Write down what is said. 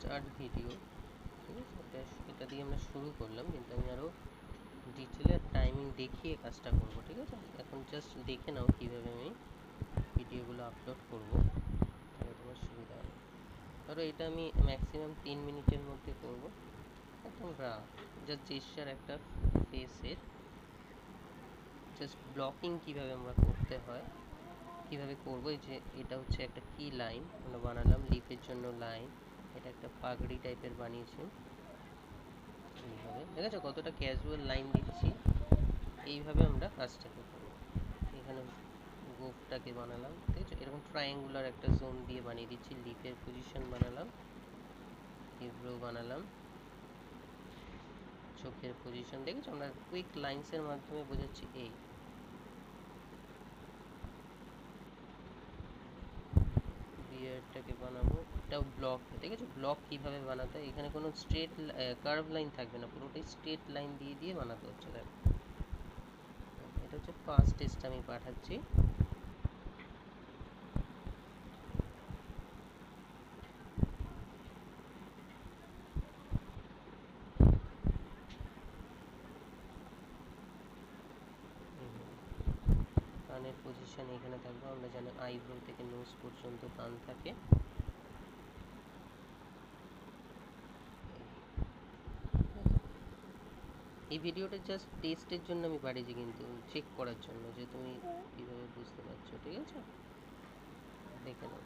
Start video, ঠিক আছে, এটা দিয়ে আমরা শুরু করলাম, কিন্তু আমি আরও ডিটেলে টাইমিং দেখিয়ে কাজটা করব, ঠিক আছে। এখন জাস্ট দেখে নাও কীভাবে আমি ভিডিওগুলো আপলোড করব, তাহলে তোমার সুবিধা হবে। ধরো এটা আমি ম্যাক্সিমাম 3 মিনিটের মধ্যে করব, একদম রাফ, জাস্ট জেস্চার একটা ফেসের, জাস্ট ব্লকিং কীভাবে আমরা করতে হয়, কীভাবে করবো। এই যে এটা হচ্ছে একটা কি লাইন আমরা বানালাম, লিফের জন্য লাইন, এটা একটা পাগড়ি টাইপের বানিয়েছি এইভাবে, ঠিক আছে, কতটা ক্যাজুয়াল লাইন দিচ্ছি, এইভাবে আমরা কাজটাকে করব। এখানে গোফটাকে বানালাম, ঠিক আছে, এরকম ট্রায়াঙ্গুলার একটা জোন দিয়ে বানিয়ে দিচ্ছি, লিফের পজিশন বানালাম, ইব্রো বানালাম, চোখের পজিশন দেখেছো, আমরা কুইক লাইন্সের মাধ্যমে বোঝাচ্ছি। এই বিয়ারটাকে বানাবো, এটাও ব্লক, ঠিক আছে, ব্লক কিভাবে বানাতে হয়, এখানে কোনো স্ট্রেট কার্ভ লাইন থাকবে না, পুরোটাই স্ট্রেট লাইন দিয়ে দিয়ে বানাতে হচ্ছে। দেখো এটা হচ্ছে ফার্স্ট টেস্ট আমি পাঠাচ্ছি। কানের পজিশন এখানে থাকবে, আমরা জানি আইব্রো থেকে নোজ পর্যন্ত কান থাকে। এই ভিডিওটা জাস্ট টেস্টের জন্য আমি পাঠিয়েছি, কিন্তু চেক করার জন্য যে তুমি কিভাবে বুঝতে পারছো, ঠিক আছে, দেখে নাও।